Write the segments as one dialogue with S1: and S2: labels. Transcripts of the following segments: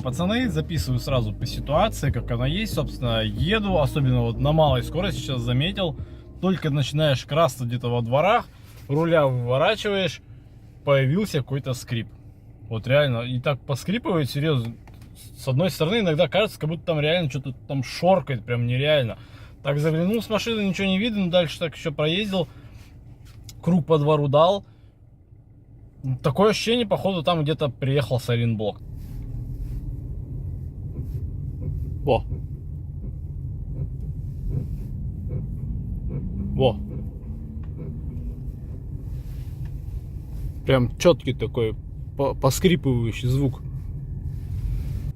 S1: пацаны, записываю сразу по ситуации, как она есть, собственно, еду, особенно вот на малой скорости, сейчас заметил, только начинаешь красться где-то во дворах, руля выворачиваешь, появился какой-то скрип. Вот реально, и так поскрипывает, серьезно, с одной стороны иногда кажется, как будто там реально что-то там шоркает, прям нереально. Так заглянул с машины, ничего не видно, дальше так еще проездил, круг по двору дал. Такое ощущение, походу, там где-то приехал сайлентблок. Во. Во. Прям четкий такой поскрипывающий звук.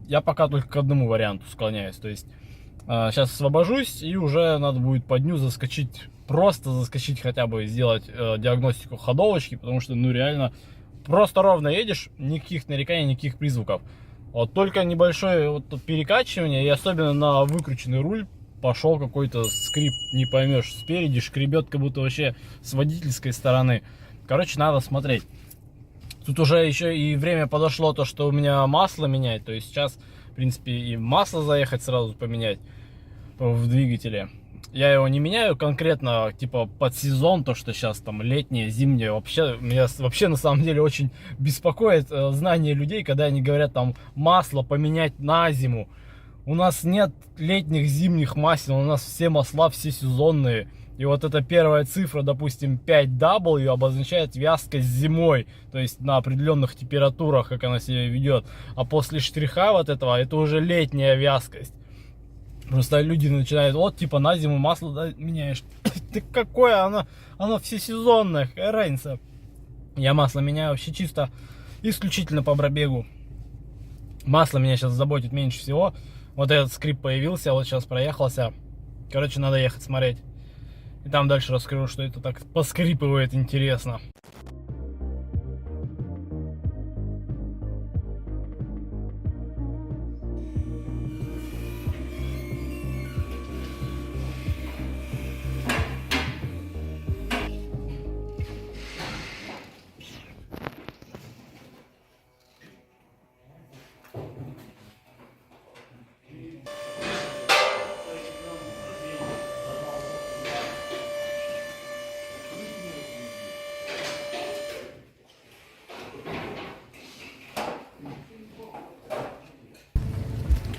S1: Я пока только к одному варианту склоняюсь. То есть сейчас освобожусь и уже надо будет по дню заскочить. Просто заскочить хотя бы, сделать диагностику ходовочки. Потому что ну реально просто ровно едешь, никаких нареканий, никаких призвуков. Вот только небольшое вот перекачивание, и особенно на выкрученный руль пошел какой-то скрип, не поймешь, спереди шкребет, как будто вообще с водительской стороны. Короче, надо смотреть. Тут уже еще и время подошло, то, что у меня масло менять, то есть сейчас, в принципе, и масло заехать сразу поменять в двигателе. Я его не меняю конкретно, типа, под сезон, то, что сейчас там летнее, зимнее. Вообще, меня вообще на самом деле очень беспокоит знание людей, когда они говорят там масло поменять на зиму. У нас нет летних, зимних масел, у нас все масла, все сезонные. И вот эта первая цифра, допустим, 5W, обозначает вязкость зимой. То есть на определенных температурах, как она себя ведет. А после штриха вот этого, это уже летняя вязкость. Просто люди начинают, вот, типа, на зиму масло да, меняешь. Ты какое? Оно всесезонное, какая разница? Я масло меняю вообще чисто, исключительно по пробегу. Масло меня сейчас заботит меньше всего. Вот этот скрип появился, вот сейчас проехался. Короче, надо ехать смотреть. И там дальше расскажу, что это так поскрипывает интересно.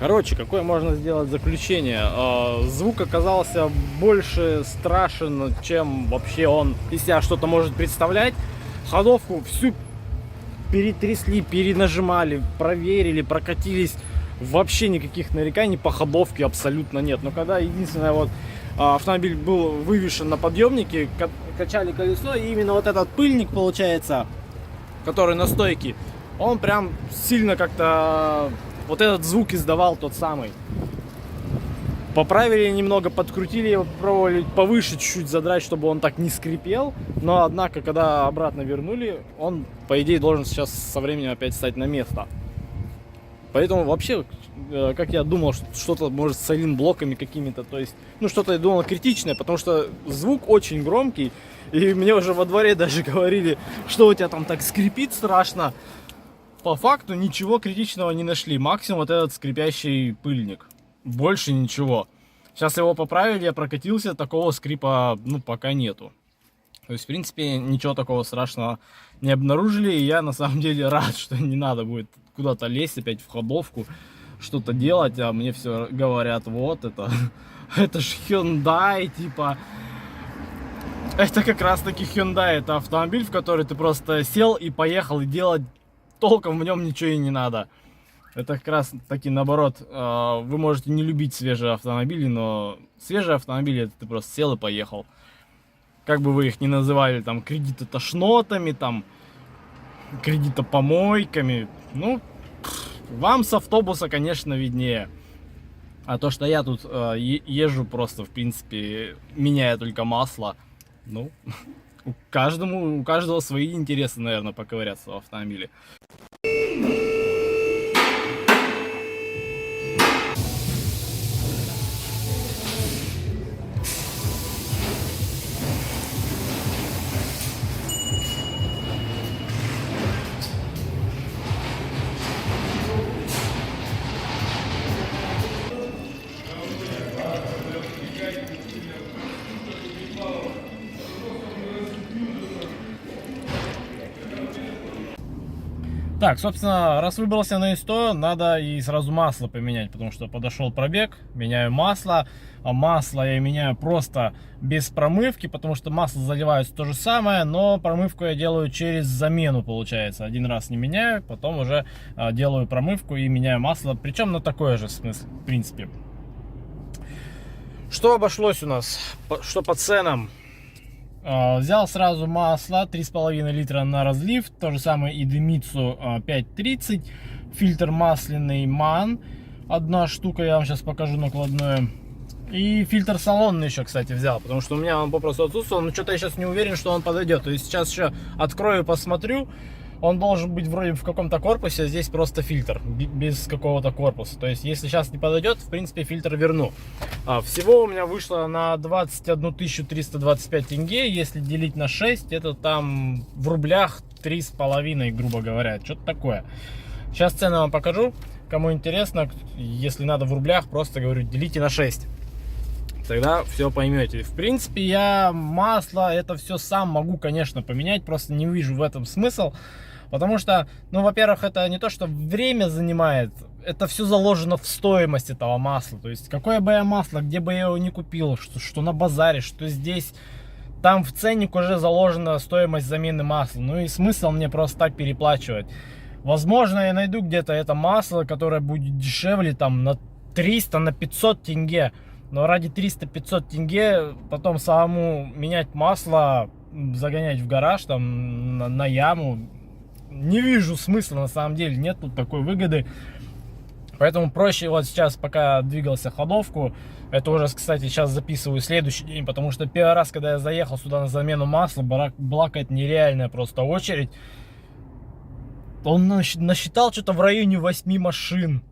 S1: Короче, какое можно сделать заключение? Звук оказался больше страшен, чем вообще он из себя что-то может представлять. Ходовку всю перетрясли, перенажимали, проверили, прокатились. Вообще никаких нареканий по ходовке абсолютно нет. Но когда единственное, вот автомобиль был вывешен на подъемнике, качали колесо, и именно вот этот пыльник, получается, который на стойке, он прям сильно как-то... Вот этот звук издавал тот самый. Поправили немного, подкрутили его, попробовали повыше чуть-чуть задрать, чтобы он так не скрипел. Но, однако, когда обратно вернули, он, по идее, должен сейчас со временем опять встать на место. Поэтому вообще, как я думал, что-то может с сайлентблоками какими-то, то есть, ну, что-то я думал критичное, потому что звук очень громкий. И мне уже во дворе даже говорили, что у тебя там так скрипит страшно. По факту ничего критичного не нашли. Максимум вот этот скрипящий пыльник. Больше ничего. Сейчас его поправили, я прокатился, такого скрипа, ну, пока нету. То есть, в принципе, ничего такого страшного не обнаружили. И я, на самом деле, рад, что не надо будет куда-то лезть опять в ходовку, что-то делать. А мне все говорят, вот это, это ж Hyundai, типа... Это как раз таки Hyundai. Это автомобиль, в который ты просто сел и поехал, и делать... Толком в нем ничего и не надо. Это как раз таки наоборот. Вы можете не любить свежие автомобили, но свежие автомобили это ты просто сел и поехал. Как бы вы их ни называли, там кредитотошнотами, там кредитопомойками. Ну, вам с автобуса, конечно, виднее. А то, что я тут езжу просто, в принципе, меняя только масло, ну, у каждого свои интересы, наверное, поковыряться в автомобиле. Так, собственно, раз выбрался на ИСТО, надо и сразу масло поменять, потому что подошел пробег, меняю масло. А масло я меняю просто без промывки, потому что масло заливается то же самое, но промывку я делаю через замену, получается. Один раз не меняю, потом уже делаю промывку и меняю масло, причем на такое же смысл, в принципе. Что обошлось у нас, что по ценам? Взял сразу масло 3,5 литра на разлив, то же самое и Демицу 5,30, фильтр масляный МАН, одна штука, я вам сейчас покажу накладное, и фильтр салонный еще, кстати, взял, потому что у меня он попросту отсутствовал, но что-то я сейчас не уверен, что он подойдет, то есть сейчас еще открою, посмотрю. Он должен быть вроде в каком-то корпусе, здесь просто фильтр, без какого-то корпуса. То есть, если сейчас не подойдет, в принципе, фильтр верну. Всего у меня вышло на 21 325 тенге. Если делить на 6, это там в рублях 3,5, грубо говоря. Что-то такое. Сейчас цены вам покажу. Кому интересно, если надо в рублях, просто говорю, делите на 6. Тогда все поймете. В принципе, я масло, это все сам могу, конечно, поменять. Просто не вижу в этом смысл. Потому что, ну, во-первых, это не то, что время занимает, это все заложено в стоимость этого масла. То есть, какое бы я масло, где бы я его не купил, что на базаре, что здесь, там в ценник уже заложена стоимость замены масла. Ну и смысл мне просто так переплачивать. Возможно, я найду где-то это масло, которое будет дешевле, там, на 300, на 500 тенге. Но ради 300-500 тенге потом самому менять масло, загонять в гараж, там, на яму. Не вижу смысла, на самом деле, нет тут такой выгоды. Поэтому проще вот сейчас, пока двигался ходовку, это уже, кстати, сейчас записываю следующий день, потому что первый раз, когда я заехал сюда на замену масла, была какая-то нереальная просто очередь. Он насчитал что-то в районе 8 машин.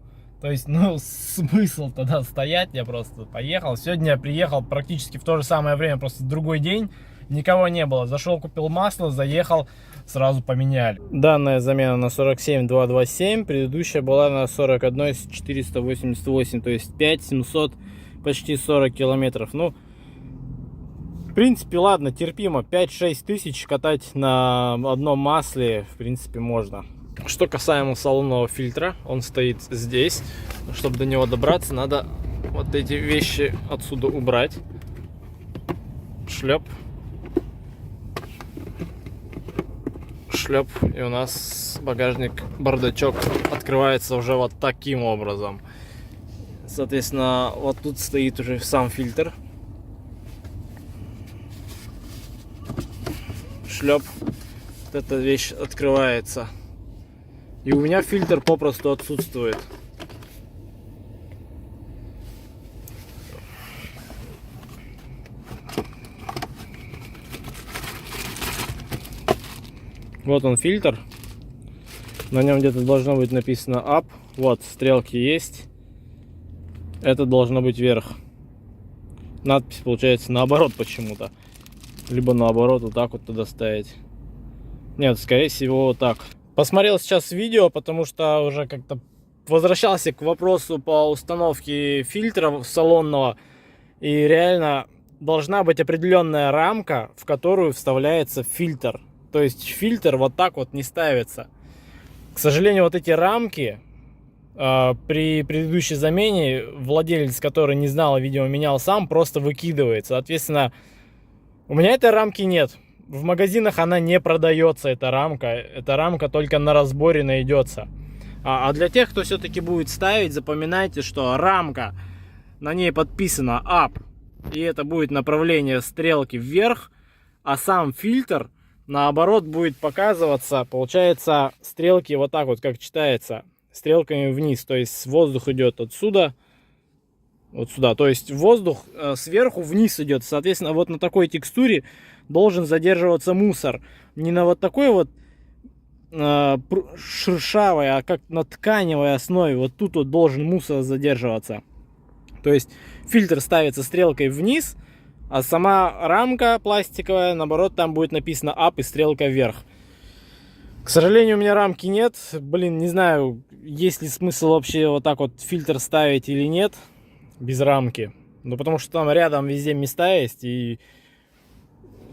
S1: То есть, ну, смысл тогда стоять, я просто поехал. Сегодня я приехал практически в то же самое время, просто другой день. Никого не было. Зашел, купил масло, заехал, сразу поменяли. Данная замена на 47,227, предыдущая была на 41,488, то есть 5,700, почти 40 километров. Ну, в принципе, ладно, терпимо. 5-6 тысяч катать на одном масле, в принципе, можно. Что касаемо салонного фильтра, он стоит здесь. Чтобы до него добраться, надо вот эти вещи отсюда убрать. Шлеп. Шлеп, и у нас багажник, бардачок открывается уже вот таким образом. Соответственно, вот тут стоит уже сам фильтр. Шлеп, вот эта вещь открывается. И у меня фильтр попросту отсутствует. Вот он фильтр. На нем где-то должно быть написано up. Вот, стрелки есть. Это должно быть вверх. Надпись получается наоборот почему-то. Либо наоборот, вот так вот туда ставить. Нет, скорее всего вот так. Посмотрел сейчас видео, потому что уже как-то возвращался к вопросу по установке фильтра салонного. И реально должна быть определенная рамка, в которую вставляется фильтр. То есть фильтр вот так вот не ставится. К сожалению, вот эти рамки при предыдущей замене владелец, который не знал, видимо, менял сам, просто выкидывает. Соответственно, у меня этой рамки нет. В магазинах она не продается, эта рамка. Эта рамка только на разборе найдется. А для тех, кто все-таки будет ставить, запоминайте, что рамка, на ней подписано up. И это будет направление стрелки вверх. А сам фильтр, наоборот, будет показываться, получается, стрелки вот так вот, как читается, стрелками вниз. То есть воздух идет отсюда, вот сюда. То есть воздух сверху вниз идет. Соответственно, вот на такой текстуре должен задерживаться мусор. Не на вот такой вот шершавой, а как на тканевой основе. Вот тут вот должен мусор задерживаться. То есть фильтр ставится стрелкой вниз, а сама рамка пластиковая, наоборот, там будет написано up и стрелка вверх. К сожалению, у меня рамки нет. Блин, не знаю, есть ли смысл вообще вот так вот фильтр ставить или нет без рамки. Ну, потому что там рядом везде места есть, и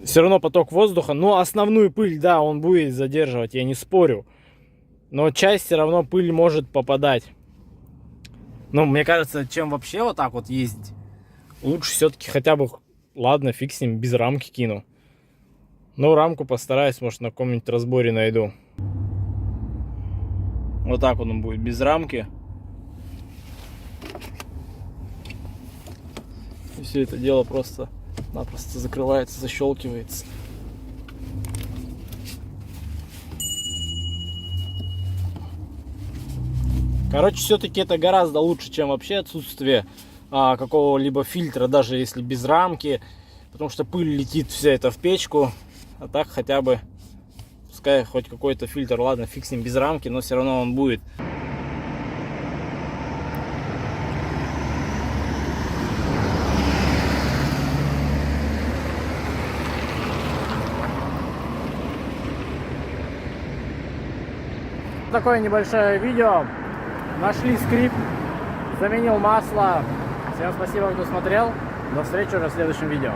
S1: все равно поток воздуха. Но основную пыль, да, он будет задерживать, я не спорю. Но часть все равно пыль может попадать. Но мне кажется, чем вообще вот так вот ездить, лучше все-таки хотя бы, ладно, фиг с ним, без рамки кину. Но рамку постараюсь, может, на каком-нибудь разборе найду. Вот так он будет, без рамки. И все это дело просто-напросто закрывается, защелкивается. Короче, все-таки это гораздо лучше, чем вообще отсутствие какого-либо фильтра, даже если без рамки. Потому что пыль летит вся это в печку. А так хотя бы, пускай хоть какой-то фильтр, ладно, фиг с ним без рамки, но все равно он будет. Такое небольшое видео. Нашли скрип, заменил масло. Всем спасибо, кто смотрел. До встречи уже в следующем видео.